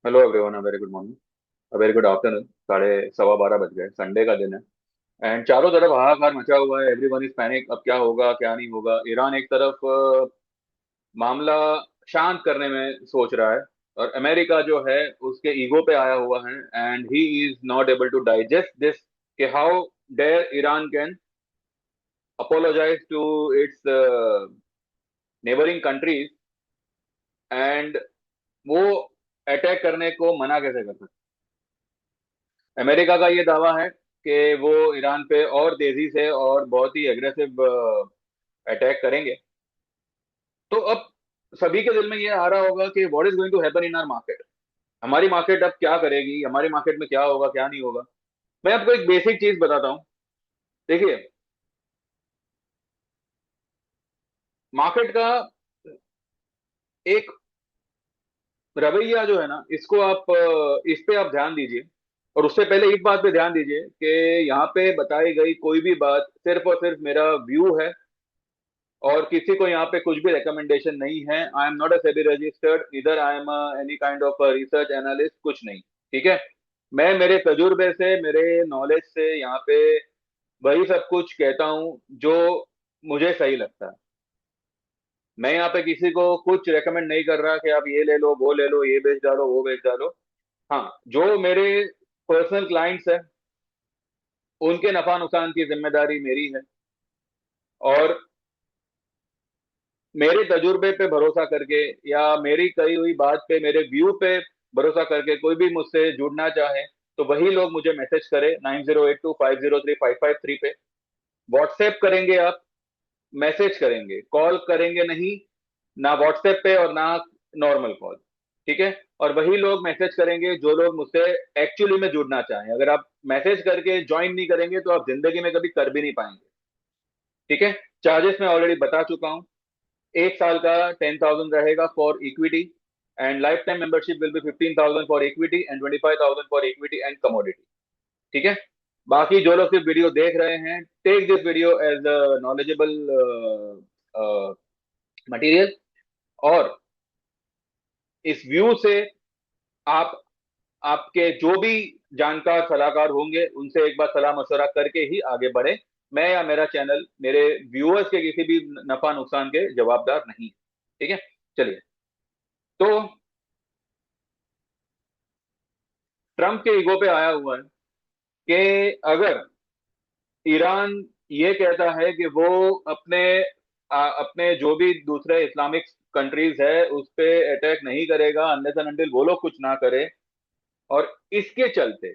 Hello everyone, very good morning, very good afternoon. 12:15 बज गए, Sunday का दिन है। एंड चारों तरफ हाहाकार मचा हुआ है, एवरीवन इज पैनिक। अब क्या होगा क्या नहीं होगा। ईरान एक तरफ मामला शांत करने में सोच रहा है, और अमेरिका जो है उसके ईगो पे आया हुआ है, and he is not able to digest this कि how dare Iran can apologise to its neighbouring countries, and वो अटैक करने को मना कैसे कर सकते। अमेरिका का ये दावा है कि वो ईरान पे और तेजी से और बहुत ही एग्रेसिव अटैक करेंगे। तो अब सभी के दिल में ये आ रहा होगा कि what is going to happen in our market. हमारी मार्केट अब क्या करेगी, हमारी मार्केट में क्या होगा क्या नहीं होगा। मैं आपको एक बेसिक चीज बताता हूँ। देखिए, मार्केट का एक रवैया जो है ना, इसको आप इस पे आप ध्यान दीजिए। और उससे पहले इस बात पे ध्यान दीजिए कि यहाँ पे बताई गई कोई भी बात सिर्फ और सिर्फ मेरा व्यू है, और किसी को यहाँ पे कुछ भी रिकमेंडेशन नहीं है। I am not a SEBI registered, इधर I am any kind of research analyst, कुछ नहीं। ठीक है। मैं मेरे तजुर्बे से, मेरे नॉलेज से यहाँ पे वही सब कुछ कहता हूँ जो मुझे सही लगता है। मैं यहाँ पे किसी को कुछ रेकमेंड नहीं कर रहा कि आप ये ले लो, वो ले लो, ये बेच डालो, वो बेच डालो। हाँ, जो मेरे पर्सनल क्लाइंट्स है उनके नफा नुकसान की जिम्मेदारी मेरी है। और मेरे तजुर्बे पे भरोसा करके, या मेरी कही हुई बात पे, मेरे व्यू पे भरोसा करके कोई भी मुझसे जुड़ना चाहे तो वही लोग मुझे मैसेज करे 9082503553 पे। व्हाट्सएप करेंगे आप, मैसेज करेंगे, कॉल करेंगे नहीं, ना व्हाट्सएप पे और ना नॉर्मल कॉल। ठीक है। और वही लोग मैसेज करेंगे जो लोग मुझसे एक्चुअली में जुड़ना चाहें। अगर आप मैसेज करके ज्वाइन नहीं करेंगे तो आप जिंदगी में कभी कर भी नहीं पाएंगे। ठीक है। चार्जेस मैं ऑलरेडी बता चुका हूं। एक साल का 10,000 रहेगा for equity, and life time membership will be 15,000 for equity and 25,000 for equity and commodity. ठीक है। बाकी जो लोग सिर्फ वीडियो देख रहे हैं, take this video as a knowledgeable material. और इस व्यू से आप, आपके जो भी जानकार सलाहकार होंगे उनसे एक बार सलाह मशवरा करके ही आगे बढ़े। मैं या मेरा चैनल मेरे व्यूअर्स के किसी भी नफा नुकसान के जवाबदार नहीं है। ठीक है। चलिए। तो ट्रंप के ईगो पे आया हुआ है कि अगर ईरान ये कहता है कि वो अपने अपने जो भी दूसरे इस्लामिक कंट्रीज है उस पे अटैक नहीं करेगा अनलेस एंड अनटिल वो लोग कुछ ना करे। और इसके चलते,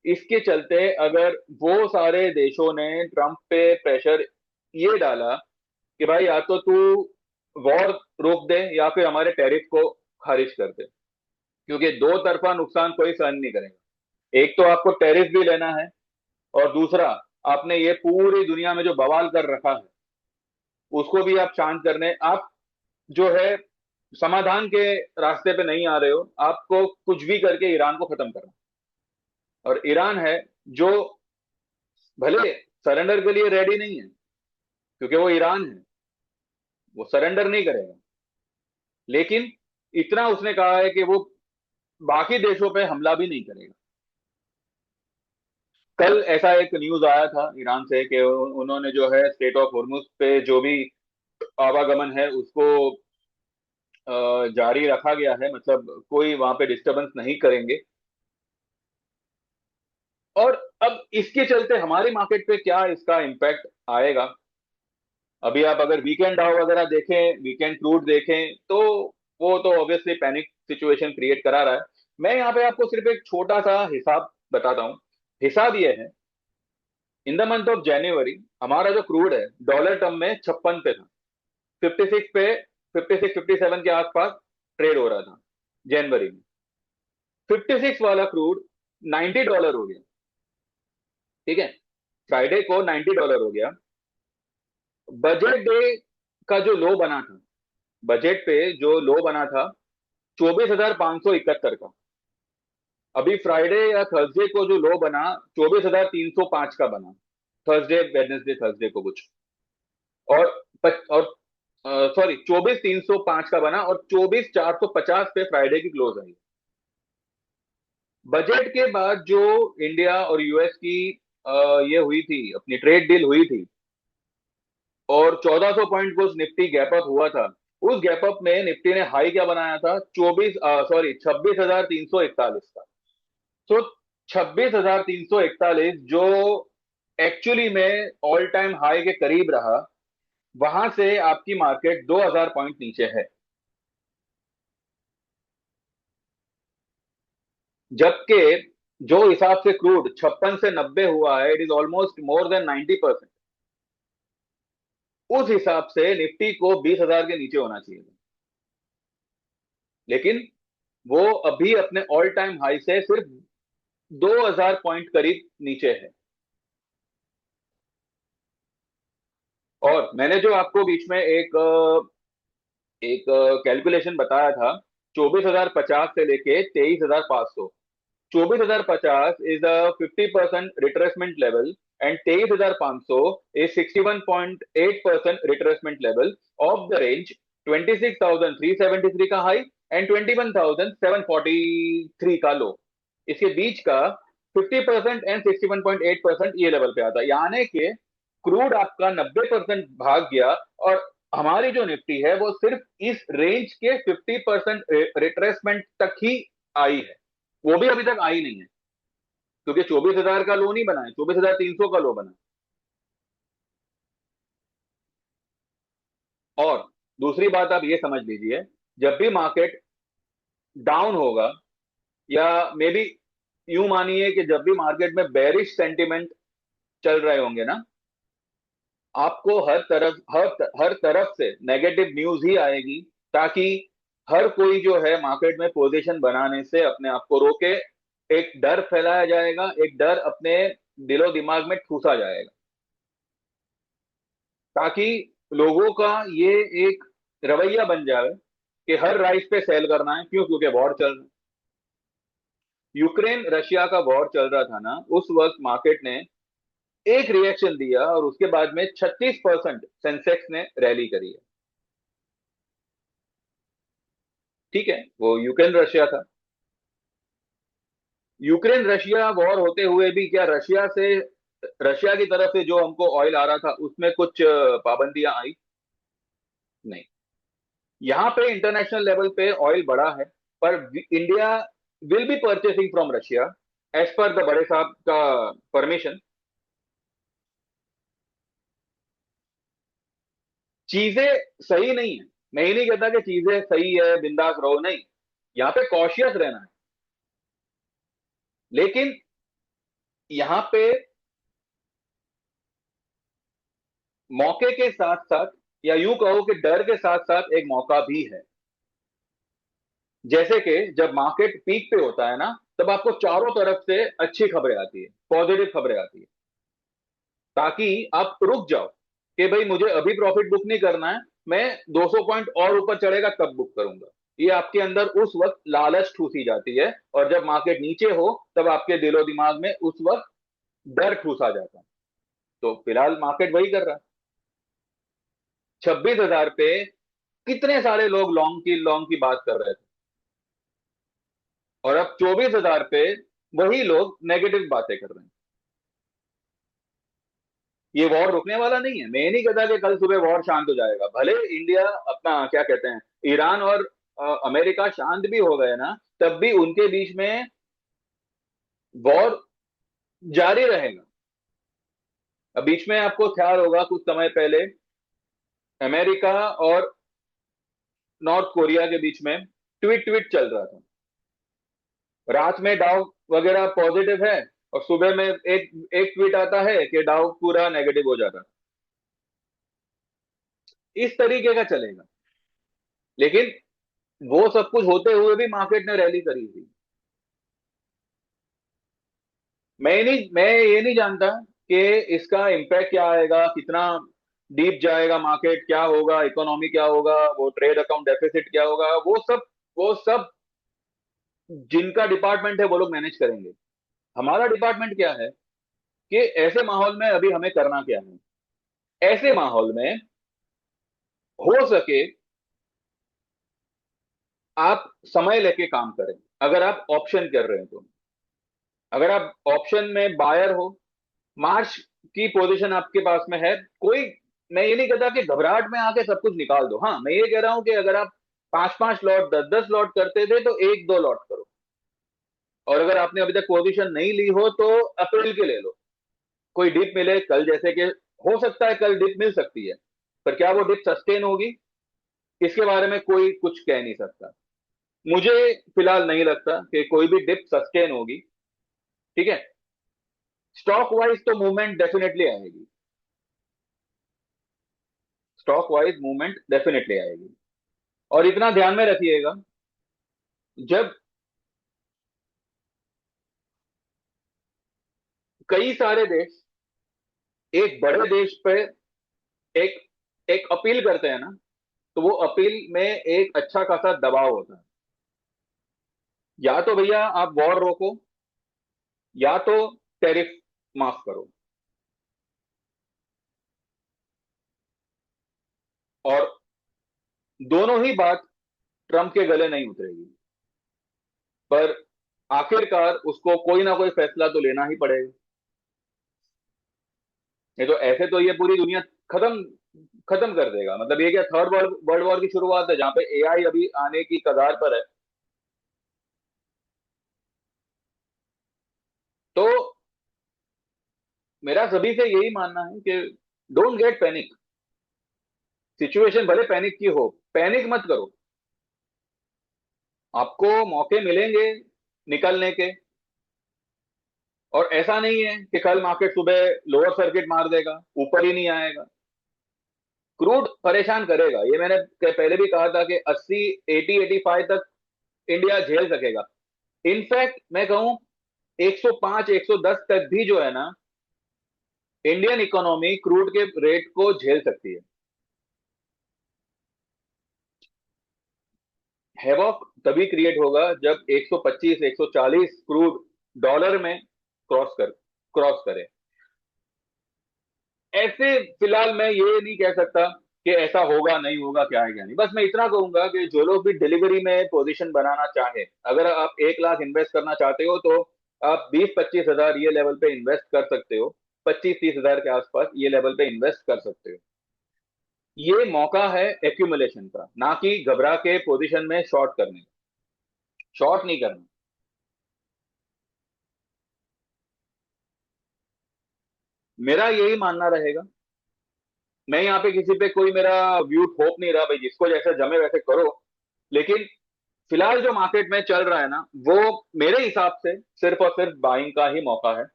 इसके चलते अगर वो सारे देशों ने ट्रंप पे प्रेशर ये डाला कि भाई या तो तू वॉर रोक दे या फिर हमारे टैरिफ को खारिज कर दे, क्योंकि दो तरफा नुकसान कोई सहन नहीं करेगा। एक तो आपको टैरिफ भी लेना है, और दूसरा आपने ये पूरी दुनिया में जो बवाल कर रखा है उसको भी आप शांत करने, आप जो है समाधान के रास्ते पे नहीं आ रहे हो। आपको कुछ भी करके ईरान को खत्म करना। और ईरान है जो भले सरेंडर के लिए रेडी नहीं है, क्योंकि वो ईरान है, वो सरेंडर नहीं करेगा। लेकिन इतना उसने कहा है कि वो बाकी देशों पे हमला भी नहीं करेगा। कल ऐसा एक न्यूज आया था ईरान से कि उन्होंने जो है स्टेट ऑफ होर्मुज पे जो भी आवागमन है उसको जारी रखा गया है, मतलब कोई वहां पे डिस्टरबेंस नहीं करेंगे। और अब इसके चलते हमारी मार्केट पे क्या इसका इम्पैक्ट आएगा। अभी आप अगर वीकेंड डाउ वगैरह देखें, वीकेंड क्रूड देखें, तो वो तो ऑब्वियसली पैनिक सिचुएशन क्रिएट करा रहा है। मैं यहाँ पे आपको सिर्फ एक छोटा सा हिसाब बताता हूँ। हिसाब ये है, in the month of January हमारा जो क्रूड है डॉलर टर्म में 56 पे था, 56 पे, 56 57 के आसपास ट्रेड हो रहा था जनवरी में। 56 वाला क्रूड $90 हो गया। ठीक है। फ्राइडे को $90 हो गया। बजट डे का जो लो बना था, बजट पे जो लो बना था 24,571 का। अभी फ्राइडे या थर्सडे को जो लो बना 24,305 का बना। थर्सडे वेडनेसडे थर्सडे को कुछ, और और सॉरी 24,305 का बना, और 24,450 पे फ्राइडे की क्लोज आई। बजट के बाद जो इंडिया और यूएस की अ, ये हुई थी, अपनी ट्रेड डील हुई थी, और 1400 पॉइंट को निफ्टी गैप अप हुआ था। उस गैप अप में निफ्टी ने हाई क्या बनाया था, 26,341 का। तो 26,341 जो एक्चुअली में ऑल टाइम हाई के करीब रहा, वहां से आपकी मार्केट 2000 पॉइंट नीचे है। जबकि जो हिसाब से क्रूड 56 से 90 हुआ है, it is almost more than 90%। उस हिसाब से निफ्टी को 20,000 के नीचे होना चाहिए था। लेकिन वो अभी अपने ऑल टाइम हाई से सिर्फ 2000 पॉइंट करीब नीचे है। और मैंने जो आपको बीच में एक कैलकुलेशन बताया था, 24,050 से लेके 23,500। 24,050 is a 50% retracement level, and 23,500 is 61.8% retracement level of the range 26,373 का हाई एंड 21,743 का लो। इसके बीच का 50% एंड 61.8% ये लेवल पे आता है, यानी कि क्रूड आपका 90% भाग गया, और हमारी जो निफ्टी है वो सिर्फ इस रेंज के 50% रिट्रेसमेंट तक ही आई है। वो भी अभी तक आई नहीं है, क्योंकि 24,000 का लो नहीं बना है, 24,300 का लो बना है। और दूसरी बात आप ये समझ लीजिए, जब भी मार्केट डाउन होगा, या मे बी यूं मानिए कि जब भी मार्केट में बेरिश सेंटिमेंट चल रहे होंगे ना, आपको हर तरफ से नेगेटिव न्यूज ही आएगी, ताकि हर कोई जो है मार्केट में पोजीशन बनाने से अपने आप को रोके। एक डर फैलाया जाएगा, एक डर अपने दिलो दिमाग में ठूसा जाएगा, ताकि लोगों का ये एक रवैया बन जाए कि हर राइस पे सेल करना है। क्यों? क्योंकि वॉर चल रहा है। यूक्रेन रशिया का वॉर चल रहा था ना, उस वक्त मार्केट ने एक रिएक्शन दिया, और उसके बाद में 36% सेंसेक्स ने रैली करी है। ठीक है, वो यूक्रेन रशिया था। यूक्रेन रशिया वॉर होते हुए भी क्या रशिया की तरफ से जो हमको ऑयल आ रहा था उसमें कुछ पाबंदियां आई? नहीं। यहाँ पे इंटरनेशनल लेवल पे ऑयल बढ़ा है, पर India will be purchasing from Russia as per the बड़े साहब का परमिशन। चीजें सही नहीं है, मैं ही नहीं कहता कि चीजें सही है बिंदास रहो, नहीं। यहाँ पे कॉशियस रहना है। लेकिन यहाँ पे मौके के साथ साथ, या यूं कहो कि डर के साथ साथ एक मौका भी है। जैसे कि जब मार्केट पीक पे होता है ना, तब आपको चारों तरफ से अच्छी खबरें आती है, पॉजिटिव खबरें आती है, ताकि आप रुक जाओ कि भाई मुझे अभी प्रॉफिट बुक नहीं करना है, मैं 200 पॉइंट और ऊपर चढ़ेगा तब बुक करूंगा। ये आपके अंदर उस वक्त लालच ठूसी जाती है, और जब मार्केट नीचे हो तब आपके दिलो दिमाग में उस वक्त डर ठूसा जाता है। तो फिलहाल मार्केट वही कर रहा है। 26,000 पे कितने सारे लोग लॉन्ग की बात कर रहे थे, और अब 24,000 पे वही लोग नेगेटिव बातें कर रहे हैं। ये वॉर रुकने वाला नहीं है। मैं ये नहीं कहता कि कल सुबह वॉर शांत हो जाएगा। भले इंडिया अपना क्या कहते हैं, ईरान और अमेरिका शांत भी हो गए ना, तब भी उनके बीच में वॉर जारी रहेगा। अब बीच में आपको ख्याल होगा, कुछ समय पहले अमेरिका और नॉर्थ कोरिया के बीच में ट्वीट ट्वीट चल रहा था। रात में डाउ वगैरह पॉजिटिव है, और सुबह में एक एक ट्वीट आता है कि डाउ पूरा नेगेटिव हो जाता है। इस तरीके का चलेगा। लेकिन वो सब कुछ होते हुए भी मार्केट ने रैली करी थी। मैं ये नहीं जानता कि इसका इम्पैक्ट क्या आएगा, कितना डीप जाएगा मार्केट, क्या होगा, इकोनॉमी क्या होगा, वो ट्रेड अकाउंट डेफिसिट क्या होगा, वो सब जिनका डिपार्टमेंट है वो लोग मैनेज करेंगे। हमारा डिपार्टमेंट क्या है कि ऐसे माहौल में अभी हमें करना क्या है। ऐसे माहौल में हो सके आप समय लेके काम करें, अगर आप ऑप्शन कर रहे हैं तो। अगर आप ऑप्शन में बायर हो, मार्च की पोजीशन आपके पास में है, कोई, मैं ये नहीं कहता कि घबराहट में आके सब कुछ निकाल दो। हाँ, मैं ये कह रहा हूं कि अगर आप 5-5 लॉट 10-10 लॉट करते थे तो 1-2 लॉट करो। और अगर आपने अभी तक पोजीशन नहीं ली हो तो अप्रैल के ले लो। कोई डिप मिले कल, जैसे कि हो सकता है कल डिप मिल सकती है, पर क्या वो डिप सस्टेन होगी, इसके बारे में कोई कुछ कह नहीं सकता। मुझे फिलहाल नहीं लगता कि कोई भी डिप सस्टेन होगी। ठीक है। स्टॉक वाइज तो मूवमेंट डेफिनेटली आएगी, स्टॉक वाइज मूवमेंट डेफिनेटली आएगी। और इतना ध्यान में रखिएगा, जब कई सारे देश एक बड़े देश पे एक एक अपील करते हैं ना, तो वो अपील में एक अच्छा खासा दबाव होता है। या तो भैया आप वॉर रोको, या तो टैरिफ माफ करो। और दोनों ही बात ट्रंप के गले नहीं उतरेगी, पर आखिरकार उसको कोई ना कोई फैसला तो लेना ही पड़ेगा। नहीं तो ऐसे तो ये पूरी दुनिया खत्म खत्म कर देगा। मतलब ये क्या थर्ड वर्ल्ड वर्ल्ड वॉर की शुरुआत है, जहां पे एआई अभी आने की कगार पर है। तो मेरा सभी से यही मानना है कि डोंट गेट पैनिक। सिचुएशन भले पैनिक की हो, पैनिक मत करो। आपको मौके मिलेंगे निकलने के। और ऐसा नहीं है कि कल मार्केट सुबह लोअर सर्किट मार देगा, ऊपर ही नहीं आएगा। क्रूड परेशान करेगा, ये मैंने पहले भी कहा था कि 80 80 85 तक इंडिया झेल सकेगा। इनफैक्ट मैं कहूं 105 110 तक भी जो है ना, इंडियन इकोनॉमी क्रूड के रेट को झेल सकती है। हैवॉक तभी क्रिएट होगा जब 125 140 क्रूड डॉलर में क्रॉस करे। ऐसे फिलहाल मैं ये नहीं कह सकता कि ऐसा होगा नहीं होगा, क्या है क्या नहीं। बस मैं इतना कहूंगा कि जो लोग भी डिलीवरी में पोजीशन बनाना चाहे, अगर आप 1 लाख इन्वेस्ट करना चाहते हो तो आप 20-25 हजार ये लेवल पे इन्वेस्ट कर सकते हो। 25-30 हजार के आसपास ये लेवल पे इन्वेस्ट कर सकते हो। ये मौका है एक्यूमुलेशन का, ना कि घबरा के पोजीशन में शॉर्ट करने का। शॉर्ट नहीं करना। मेरा यही मानना रहेगा। मैं यहाँ पे किसी पे कोई मेरा व्यू थोप नहीं रहा भाई, जिसको जैसे जमे वैसे करो। लेकिन फिलहाल जो मार्केट में चल रहा है ना, वो मेरे हिसाब से सिर्फ और सिर्फ बाइंग का ही मौका है।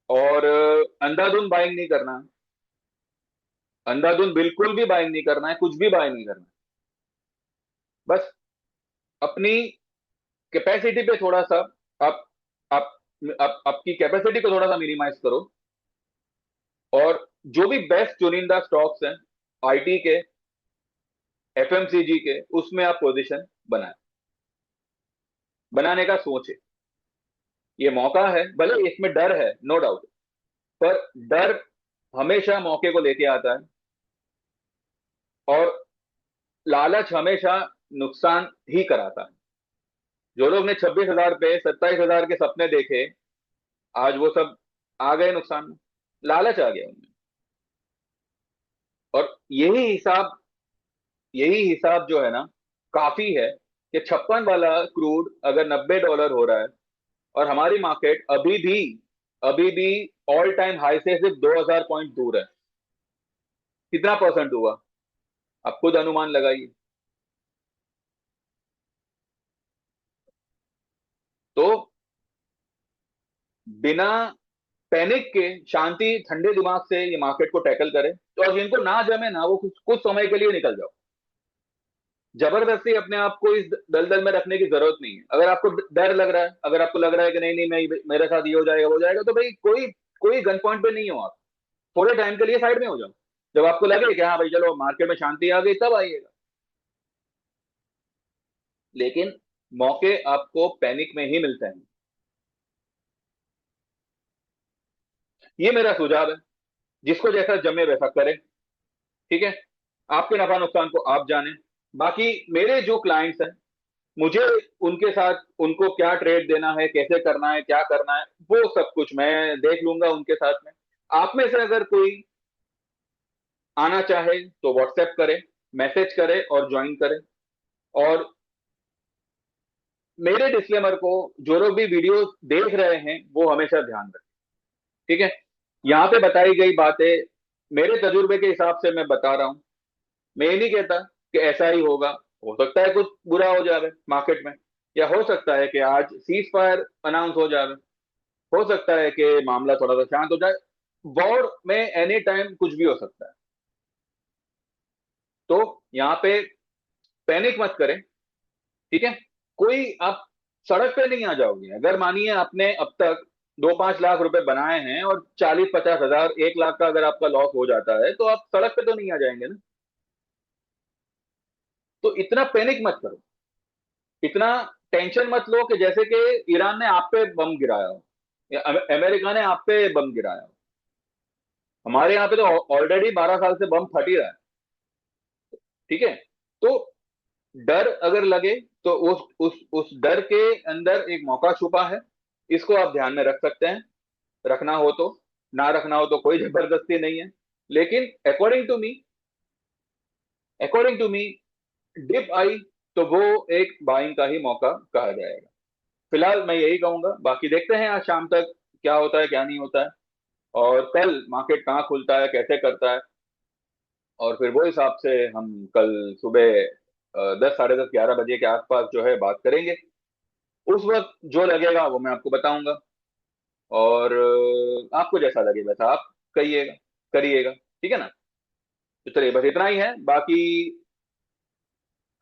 और अंधाधुंध बाइंग नहीं करना है। अंधाधुंध बिल्कुल भी बाइंग नहीं करना है, कुछ भी बाइंग नहीं करना है। बस अपनी कैपेसिटी पे थोड़ा सा आप आप आपकी कैपेसिटी को थोड़ा सा मिनिमाइज करो। और जो भी बेस्ट चुनिंदा स्टॉक्स हैं आईटी के, एफएमसीजी के, उसमें आप पोजीशन बनाए, बनाने का सोचे। ये मौका है, भले इसमें डर है, नो डाउट, पर डर हमेशा मौके को लेके आता है। और लालच हमेशा नुकसान ही कराता है। जो लोग ने 26 हजार पे 27 हजार के सपने देखे, आज वो सब आ गए नुकसान में। लालच आ गया उनमें। और यही हिसाब जो है ना, काफी है कि 56 वाला क्रूड अगर $90 हो रहा है, और हमारी मार्केट अभी भी ऑल टाइम हाई से सिर्फ 2000 पॉइंट दूर है। कितना परसेंट हुआ, आप खुद अनुमान लगाइए। तो बिना पैनिक के, शांति ठंडे दिमाग से ये मार्केट को टैकल करें। तो और जिनको ना जमे ना, वो कुछ कुछ समय के लिए निकल जाओ। जबरदस्ती अपने आप को इस दलदल में रखने की जरूरत नहीं है। अगर आपको डर लग रहा है, अगर आपको लग रहा है कि नहीं नहीं मैं, मेरे साथ ये हो जाएगा वो हो जाएगा, तो भाई कोई कोई गन पॉइंट पे नहीं हो आप। थोड़े टाइम के लिए साइड में हो जाओ। जब आपको लगे कि हाँ भाई चलो मार्केट में शांति आ गई, तब आइएगा। लेकिन मौके आपको पैनिक में ही मिलते हैं। ये मेरा सुझाव है। जिसको जैसा जमे वैसा करे। ठीक है। आपके नफा नुकसान को आप जाने। बाकी मेरे जो क्लाइंट्स हैं, मुझे उनके साथ उनको क्या ट्रेड देना है, कैसे करना है, क्या करना है, वो सब कुछ मैं देख लूंगा उनके साथ में। आप में से अगर कोई आना चाहे तो व्हाट्सएप करे, मैसेज करे और ज्वाइन करे। और मेरे डिस्क्लेमर को जो लोग भी वीडियो देख रहे हैं वो हमेशा ध्यान रखें, ठीक है। यहाँ पे बताई गई बातें मेरे तजुर्बे के हिसाब से मैं बता रहा हूं। मैं ये नहीं कहता कि ऐसा ही होगा। हो सकता है कुछ बुरा हो जाए मार्केट में, या हो सकता है कि आज सीज फायर अनाउंस हो जाए, हो सकता है कि मामला थोड़ा सा शांत हो जाए। वॉर में एनी टाइम कुछ भी हो सकता है। तो यहाँ पे पैनिक मत करें, ठीक है। कोई आप सड़क पे नहीं आ जाओगे। अगर मानिए आपने अब तक 2-5 लाख रुपए बनाए हैं और 40-50 हजार, 1 लाख का अगर आपका लॉस हो जाता है, तो आप सड़क पे तो नहीं आ जाएंगे ना। तो इतना पैनिक मत करो, इतना टेंशन मत लो कि जैसे कि ईरान ने आप पे बम गिराया हो या अमेरिका ने आप पे बम गिराया हो। हमारे यहाँ पे तो ऑलरेडी 12 साल से बम फट ही रहा है, ठीक है। तो डर अगर लगे तो उस डर के अंदर एक मौका छुपा है। इसको आप ध्यान में रख सकते हैं। रखना हो तो, ना रखना हो तो कोई जबरदस्ती नहीं है। लेकिन अकॉर्डिंग टू मी डिप आई तो वो एक बाइंग का ही मौका कहा जाएगा। फिलहाल मैं यही कहूंगा। बाकी देखते हैं आज शाम तक क्या होता है क्या नहीं होता है, और कल मार्केट कहाँ खुलता है, कैसे करता है, और फिर वो हिसाब से हम कल सुबह 10, साढ़े 10, 11 बजे के आसपास जो है बात करेंगे। उस वक्त जो लगेगा वो मैं आपको बताऊंगा। और आपको जैसा लगे वैसा आप कहिएगा, करिएगा, ठीक है ना। तो चलिए बस इतना ही है। बाकी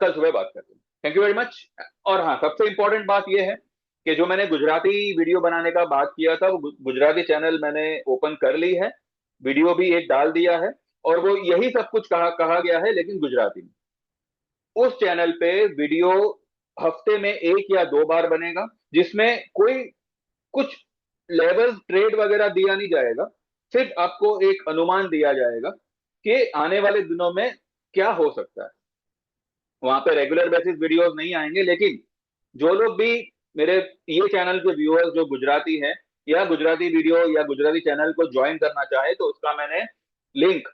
कल सुबह बात करते हैं। Thank you very much. और हाँ, सबसे इंपॉर्टेंट बात यह है कि जो मैंने गुजराती वीडियो बनाने का बात किया था, वो गुजराती चैनल मैंने ओपन कर ली है। वीडियो भी एक डाल दिया है, और वो यही सब कुछ कहा कहा गया है लेकिन गुजराती में। उस चैनल पे वीडियो हफ्ते में 1 या 2 बार बनेगा, जिसमें कोई कुछ लेवल ट्रेड वगैरह दिया नहीं जाएगा। सिर्फ आपको एक अनुमान दिया जाएगा कि आने वाले दिनों में क्या हो सकता है। वहां पे रेगुलर बेसिस वीडियोस नहीं आएंगे, लेकिन जो लोग भी मेरे ये चैनल के व्यूअर्स जो गुजराती हैं, या गुजराती वीडियो या गुजराती चैनल को ज्वाइन करना चाहे, तो उसका मैंने लिंक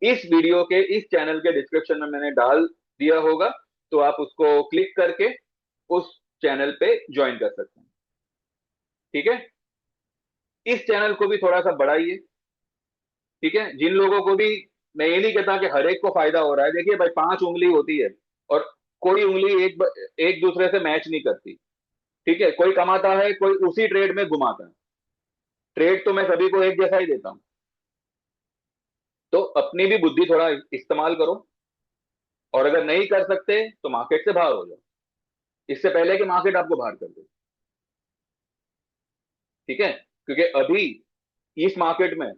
इस वीडियो के, इस चैनल के डिस्क्रिप्शन में मैंने डाल दिया होगा। तो आप उसको क्लिक करके उस चैनल पे ज्वाइन कर सकते हैं, ठीक है। इस चैनल को भी थोड़ा सा बढ़ाइए, ठीक है। जिन लोगों को भी, मैं ये नहीं कहता कि हर एक को फायदा हो रहा है। देखिए भाई, 5 उंगली होती है, और कोई उंगली एक दूसरे से मैच नहीं करती, ठीक है। कोई कमाता है, कोई उसी ट्रेड में घुमाता है। ट्रेड तो मैं सभी को एक जैसा ही देता हूं। तो अपनी भी बुद्धि थोड़ा इस्तेमाल करो। और अगर नहीं कर सकते तो मार्केट से बाहर हो जाओ, इससे पहले कि मार्केट आपको बाहर कर दे, ठीक है। क्योंकि अभी इस मार्केट में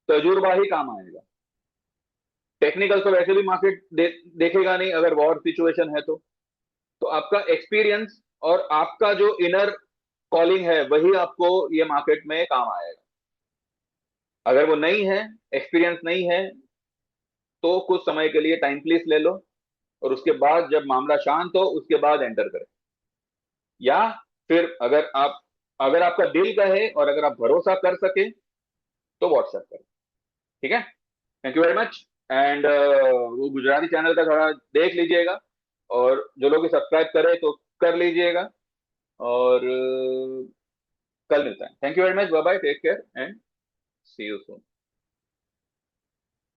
तजुर्बा ही काम आएगा। टेक्निकल तो वैसे भी मार्केट देखेगा नहीं अगर वॉर सिचुएशन है तो आपका एक्सपीरियंस और आपका जो इनर कॉलिंग है वही आपको ये मार्केट में काम आएगा। अगर वो नहीं है, एक्सपीरियंस नहीं है, तो कुछ समय के लिए टाइम प्लीज ले लो, और उसके बाद जब मामला शांत हो उसके बाद एंटर करें। या फिर अगर आपका दिल कहे और अगर आप भरोसा कर सके तो व्हाट्सएप करें, ठीक है। Thank you very much. And वो गुजराती चैनल का थोड़ा देख लीजिएगा, और जो लोग सब्सक्राइब करें तो कर लीजिएगा। और कल मिलता है। Thank you very much, bye bye, take care and see you soon.